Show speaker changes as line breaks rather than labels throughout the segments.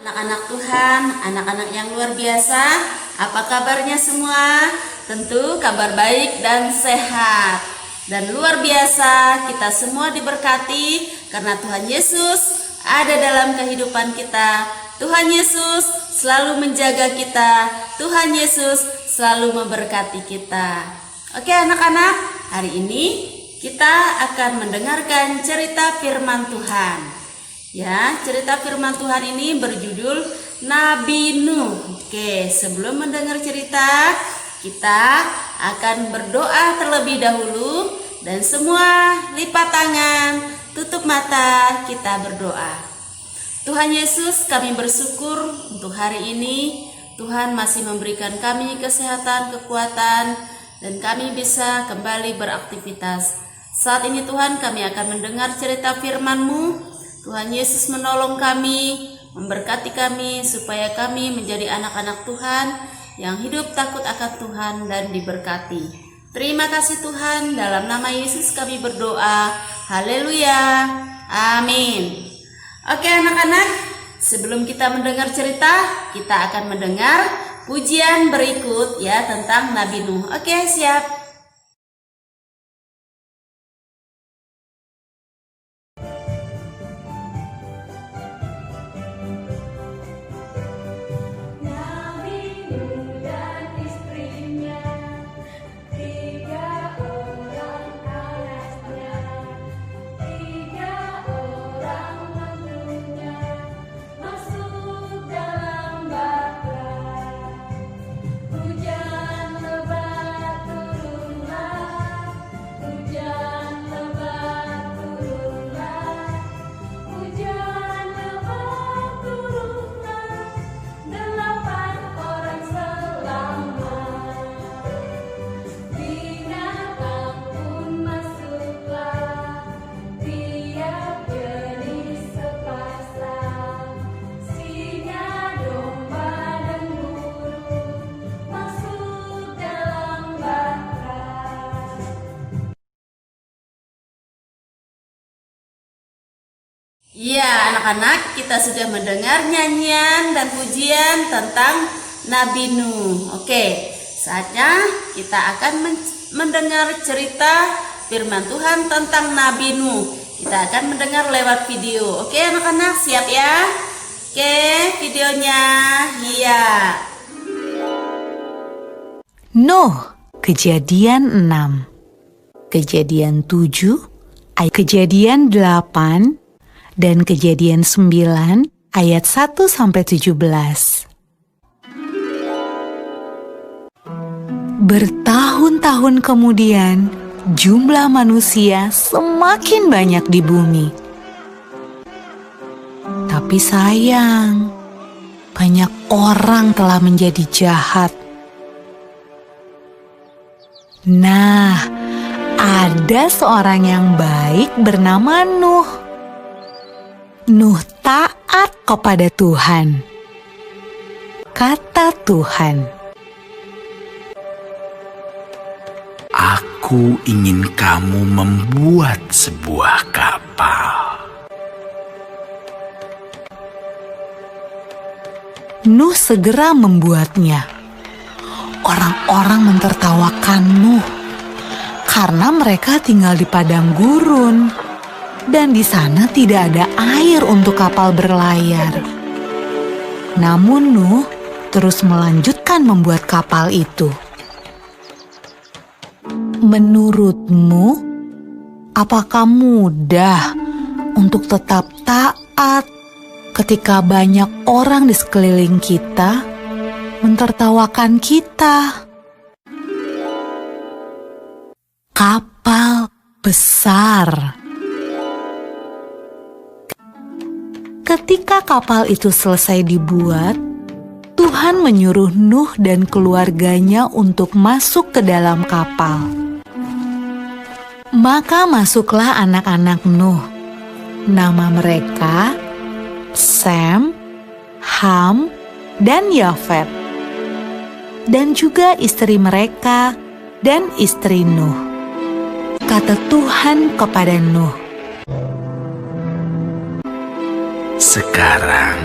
Anak-anak Tuhan, anak-anak yang luar biasa, apa kabarnya semua? Tentu kabar baik dan sehat. Dan luar biasa, kita semua diberkati karena Tuhan Yesus ada dalam kehidupan kita. Tuhan Yesus selalu menjaga kita. Tuhan Yesus selalu memberkati kita. Oke anak-anak, hari ini kita akan mendengarkan cerita firman Tuhan. Ya, cerita firman Tuhan ini berjudul Nabi Nuh. Oke, sebelum mendengar cerita, kita akan berdoa terlebih dahulu. Dan semua lipat tangan, tutup mata, kita berdoa. Tuhan Yesus, kami bersyukur untuk hari ini. Tuhan masih memberikan kami kesehatan, kekuatan, dan kami bisa kembali beraktivitas. Saat ini Tuhan, kami akan mendengar cerita firman-Mu. Tuhan Yesus menolong kami, memberkati kami supaya kami menjadi anak-anak Tuhan yang hidup takut akan Tuhan dan diberkati. Terima kasih Tuhan, dalam nama Yesus kami berdoa. Haleluya. Amin. Oke anak-anak, sebelum kita mendengar cerita, kita akan mendengar pujian berikut ya tentang Nabi Nuh. Oke, siap? Iya anak-anak, kita sudah mendengar nyanyian dan pujian tentang Nabi Nuh. Oke, saatnya kita akan mendengar cerita firman Tuhan tentang Nabi Nuh. Kita akan mendengar lewat video. Oke anak-anak, siap ya? Oke, videonya. Iya.
Nuh, Kejadian 6, Kejadian 7, Kejadian 8, dan Kejadian 9 ayat 1-17. Bertahun-tahun kemudian, jumlah manusia semakin banyak di bumi. Tapi sayang, banyak orang telah menjadi jahat. Nah, ada seorang yang baik bernama Nuh. Nuh taat kepada Tuhan. Kata Tuhan,
"Aku ingin kamu membuat sebuah kapal."
Nuh segera membuatnya. Orang-orang mentertawakan Nuh karena mereka tinggal di padang gurun. Dan di sana tidak ada air untuk kapal berlayar. Namun Nuh terus melanjutkan membuat kapal itu. Menurutmu, apakah mudah untuk tetap taat ketika banyak orang di sekeliling kita mentertawakan kita? Kapal besar. Ketika kapal itu selesai dibuat, Tuhan menyuruh Nuh dan keluarganya untuk masuk ke dalam kapal. Maka masuklah anak-anak Nuh. Nama mereka Sem, Ham, dan Yafet. Dan juga istri mereka dan istri Nuh. Kata Tuhan kepada Nuh,
Sekarang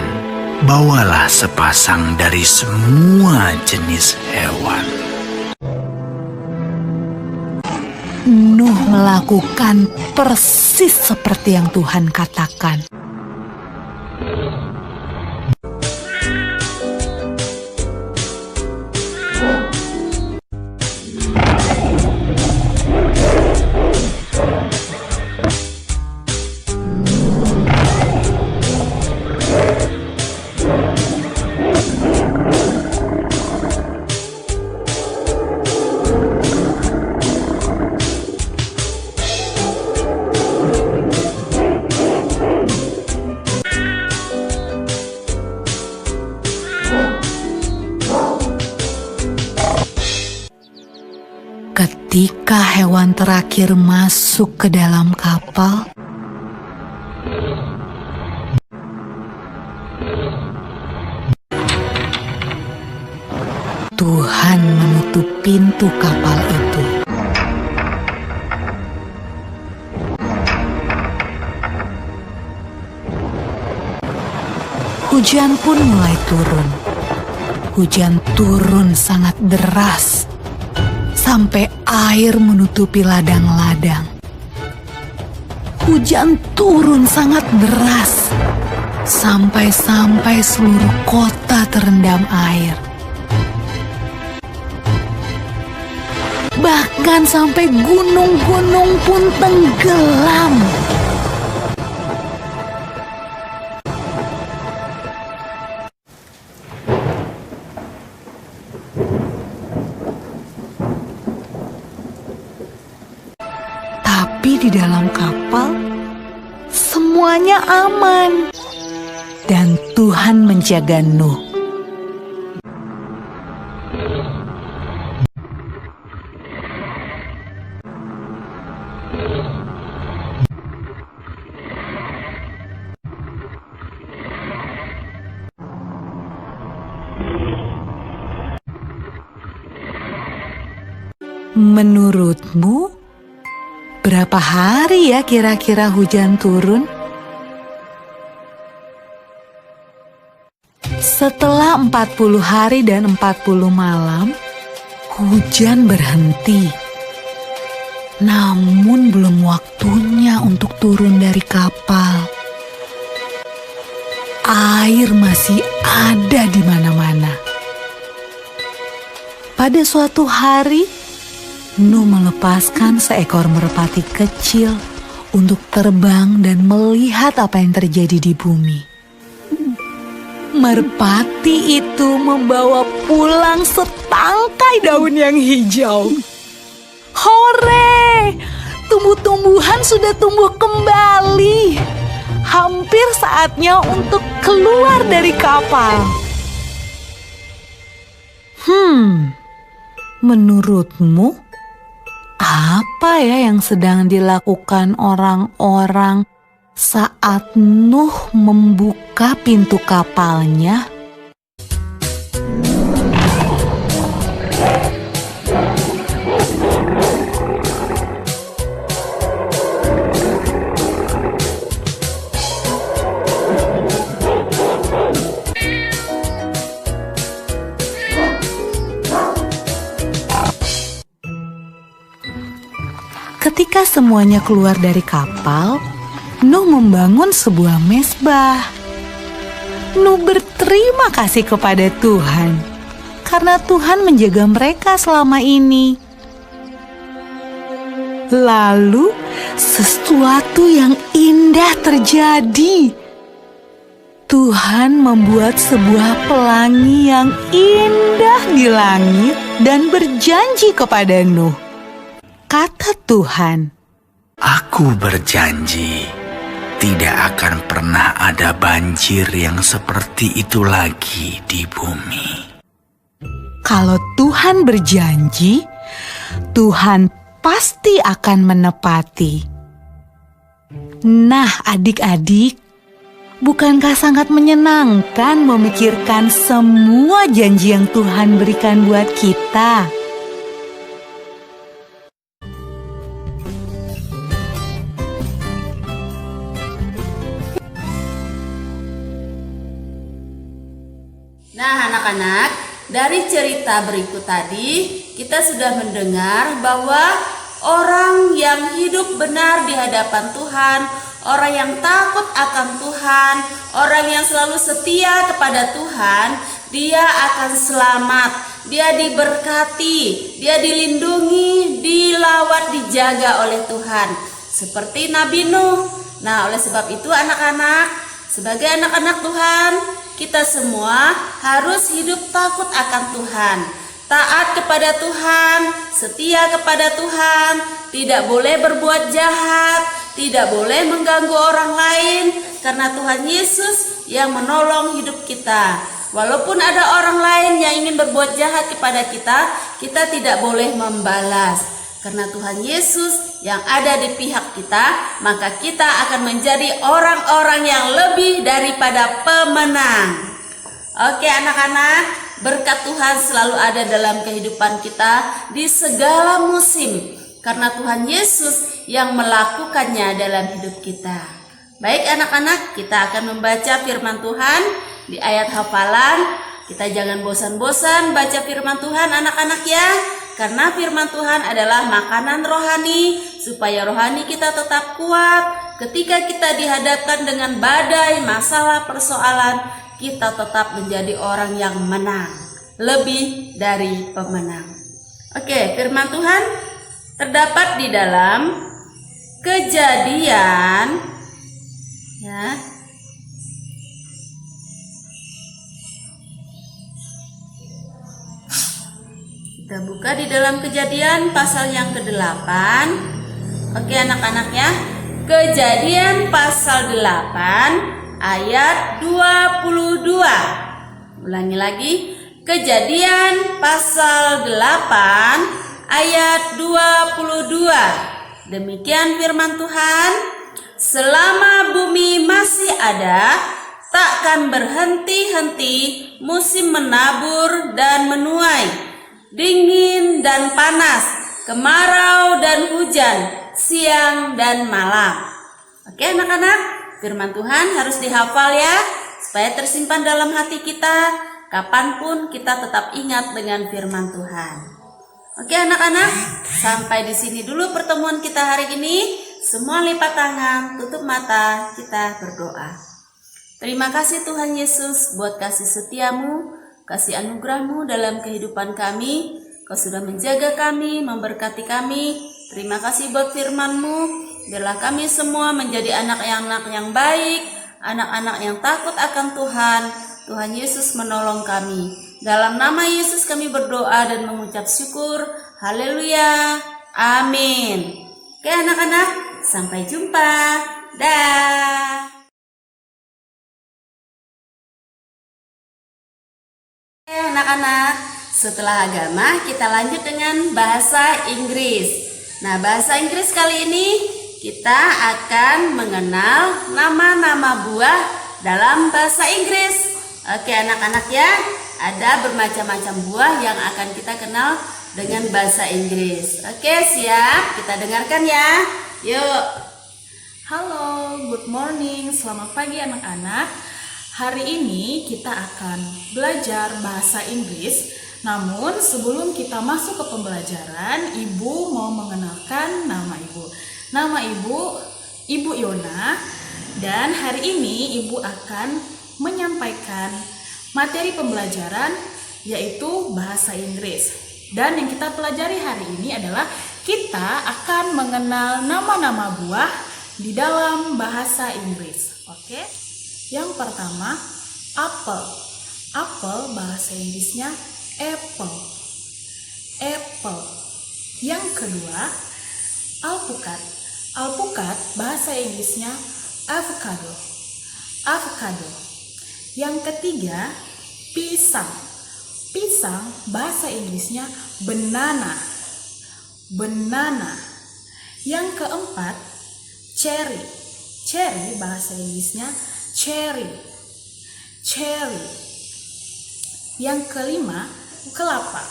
bawalah sepasang dari semua jenis hewan.
Nuh melakukan persis seperti yang Tuhan katakan. Ketika hewan terakhir masuk ke dalam kapal, Tuhan menutup pintu kapal itu. Hujan pun mulai turun. Hujan turun sangat deras, sampai air menutupi ladang-ladang. Hujan turun sangat deras, sampai seluruh kota terendam air. Bahkan sampai gunung-gunung pun tenggelam. Tapi di dalam kapal, semuanya aman. Dan Tuhan menjaga Nuh. Menurutmu, berapa hari ya kira-kira hujan turun? Setelah 40 hari dan 40 malam, hujan berhenti. Namun belum waktunya untuk turun dari kapal. Air masih ada di mana-mana. Pada suatu hari, Nuh melepaskan seekor merpati kecil untuk terbang dan melihat apa yang terjadi di bumi. Merpati itu membawa pulang setangkai daun yang hijau. Hore! Tumbuh-tumbuhan sudah tumbuh kembali. Hampir saatnya untuk keluar dari kapal. Menurutmu, apa ya yang sedang dilakukan orang-orang saat Nuh membuka pintu kapalnya? Ketika semuanya keluar dari kapal, Nuh membangun sebuah mezbah. Nuh berterima kasih kepada Tuhan karena Tuhan menjaga mereka selama ini. Lalu sesuatu yang indah terjadi. Tuhan membuat sebuah pelangi yang indah di langit dan berjanji kepada Nuh. Kata Tuhan,
Aku berjanji, tidak akan pernah ada banjir yang seperti itu lagi di bumi.
kalau Tuhan berjanji, Tuhan pasti akan menepati. Nah, adik-adik, bukankah sangat menyenangkan memikirkan semua janji yang Tuhan berikan buat kita?
Nah, anak-anak, dari cerita berikut tadi kita sudah mendengar bahwa orang yang hidup benar di hadapan Tuhan, orang yang takut akan Tuhan, orang yang selalu setia kepada Tuhan, dia akan selamat, dia diberkati, dia dilindungi, dilawat, dijaga oleh Tuhan, seperti Nabi Nuh. Nah, oleh sebab itu anak-anak, sebagai anak-anak Tuhan, kita semua harus hidup takut akan Tuhan, taat kepada Tuhan, setia kepada Tuhan, tidak boleh berbuat jahat, tidak boleh mengganggu orang lain, karena Tuhan Yesus yang menolong hidup kita. Walaupun ada orang lain yang ingin berbuat jahat kepada kita, kita tidak boleh membalas. Karena Tuhan Yesus yang ada di pihak kita, maka kita akan menjadi orang-orang yang lebih daripada pemenang. Oke anak-anak, berkat Tuhan selalu ada dalam kehidupan kita di segala musim, karena Tuhan Yesus yang melakukannya dalam hidup kita. Baik anak-anak, kita akan membaca firman Tuhan di ayat hafalan. Kita jangan bosan-bosan baca firman Tuhan anak-anak ya, karena firman Tuhan adalah makanan rohani, supaya rohani kita tetap kuat. Ketika kita dihadapkan dengan badai, masalah, persoalan, kita tetap menjadi orang yang menang, lebih dari pemenang. Oke, firman Tuhan terdapat di dalam Kejadian ya. Kita buka di dalam Kejadian pasal yang ke-8. Oke anak-anak ya. Kejadian pasal 8 ayat 22. Ulangi lagi. Kejadian pasal 8 ayat 22. Demikian firman Tuhan. Selama bumi masih ada, takkan berhenti-henti musim menabur dan menuai, dingin dan panas, kemarau dan hujan, siang dan malam. Oke anak-anak, firman Tuhan harus dihafal ya, supaya tersimpan dalam hati kita, kapanpun kita tetap ingat dengan firman Tuhan. Oke anak-anak, sampai di sini dulu pertemuan kita hari ini. Semua lipat tangan, tutup mata, kita berdoa. Terima kasih Tuhan Yesus buat kasih setiamu, kasih anugerah-Mu dalam kehidupan kami. Kau sudah menjaga kami, memberkati kami. Terima kasih buat firman-Mu. Biarlah kami semua menjadi anak-anak yang baik, anak-anak yang takut akan Tuhan. Tuhan Yesus menolong kami. Dalam nama Yesus kami berdoa dan mengucap syukur. Haleluya. Amin. Oke anak-anak, sampai jumpa. Dah. Anak-anak, setelah agama kita lanjut dengan bahasa Inggris. Nah, bahasa Inggris kali ini kita akan mengenal nama-nama buah dalam bahasa Inggris. Oke anak-anak ya, ada bermacam-macam buah yang akan kita kenal dengan bahasa Inggris. Oke, siap? Kita dengarkan ya. Yuk.
Halo, good morning, selamat pagi anak-anak. Hari ini kita akan belajar bahasa Inggris. Namun sebelum kita masuk ke pembelajaran, Ibu mau mengenalkan nama Ibu. Nama Ibu Yona, dan hari ini Ibu akan menyampaikan materi pembelajaran yaitu bahasa Inggris. Dan yang kita pelajari hari ini adalah kita akan mengenal nama-nama buah di dalam bahasa Inggris. Oke? Yang pertama, apple. Apple bahasa Inggrisnya apple. Apple. Yang kedua, alpukat. Alpukat bahasa Inggrisnya avocado. Avocado. Yang ketiga, pisang. Pisang bahasa Inggrisnya banana. Banana. Yang keempat, cherry. Cherry bahasa Inggrisnya cherry. Cherry. Yang kelima, kelapa.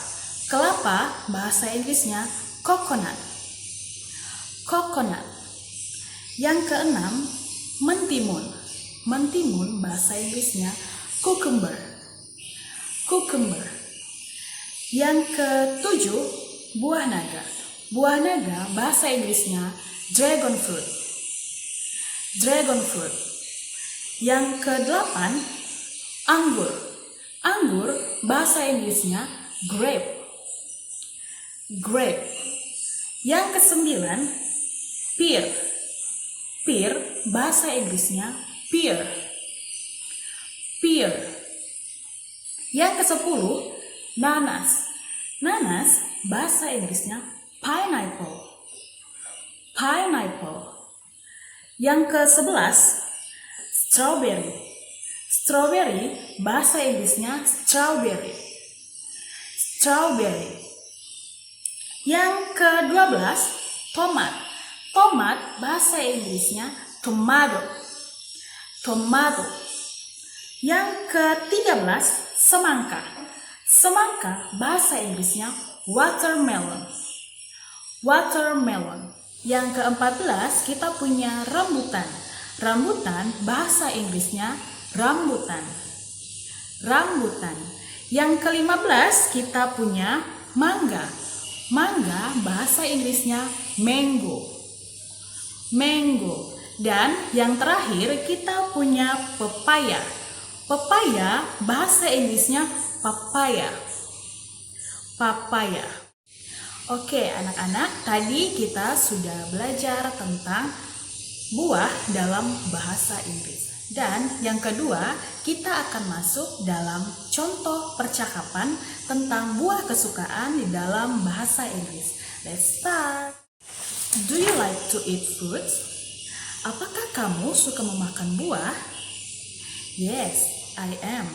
Kelapa bahasa Inggrisnya coconut. Coconut. Yang keenam, mentimun. Mentimun bahasa Inggrisnya cucumber. cucumber. Yang ketujuh, buah naga. Buah naga bahasa Inggrisnya dragon fruit. Dragon fruit. Yang kedelapan, anggur. Anggur bahasa Inggrisnya grape. Grape. Yang kesembilan, pear. Pear bahasa Inggrisnya pear. Pear. Yang kesepuluh, nanas. Nanas bahasa Inggrisnya pineapple. Pineapple. Yang ke-11, strawberry. Strawberry bahasa Inggrisnya strawberry. Strawberry. Yang ke-12, tomat. Tomat bahasa Inggrisnya tomato. Tomato. Yang ke-13, semangka. Semangka bahasa Inggrisnya watermelon. Watermelon. Yang ke-14 kita punya rambutan. Rambutan bahasa Inggrisnya rambutan. Rambutan. Yang ke-15 kita punya mangga. Mangga bahasa Inggrisnya mango. Mango. Dan yang terakhir kita punya pepaya. Pepaya bahasa Inggrisnya papaya. Papaya. Oke anak-anak, tadi kita sudah belajar tentang buah dalam bahasa Inggris. Dan yang kedua, kita akan masuk dalam contoh percakapan tentang buah kesukaan di dalam bahasa Inggris. Let's start. Do you like to eat fruits? Apakah kamu suka memakan buah? Yes, I am.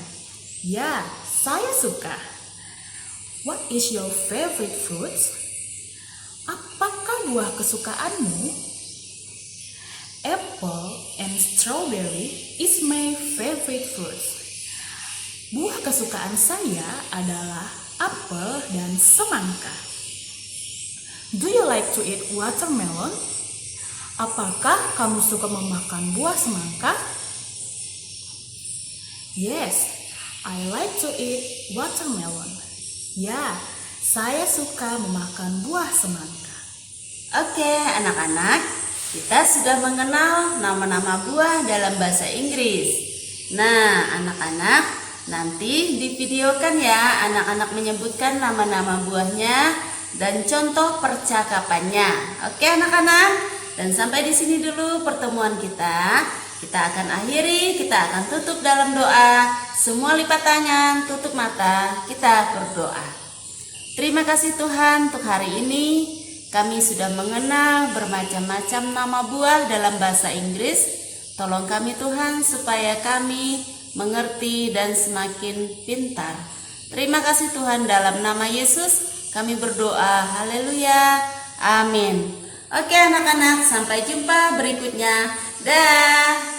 Ya, saya suka. What is your favorite fruits? Apakah buah kesukaanmu? Apple and strawberry is my favorite fruits. Buah kesukaan saya adalah apel dan semangka. Do you like to eat watermelon? Apakah kamu suka memakan buah semangka? Yes, I like to eat watermelon. Ya, saya suka memakan buah semangka.
Oke, anak-anak, kita sudah mengenal nama-nama buah dalam bahasa Inggris. Nah, anak-anak, nanti divideokan ya anak-anak menyebutkan nama-nama buahnya dan contoh percakapannya. Oke, anak-anak? Dan sampai di sini dulu pertemuan kita. Kita akan akhiri, kita akan tutup dalam doa. Semua lipat tangan, tutup mata, kita berdoa. Terima kasih Tuhan untuk hari ini. Kami sudah mengenal bermacam-macam nama buah dalam bahasa Inggris. Tolong kami Tuhan supaya kami mengerti dan semakin pintar. Terima kasih Tuhan, dalam nama Yesus kami berdoa. Haleluya. Amin. Oke anak-anak, sampai jumpa berikutnya. Dah.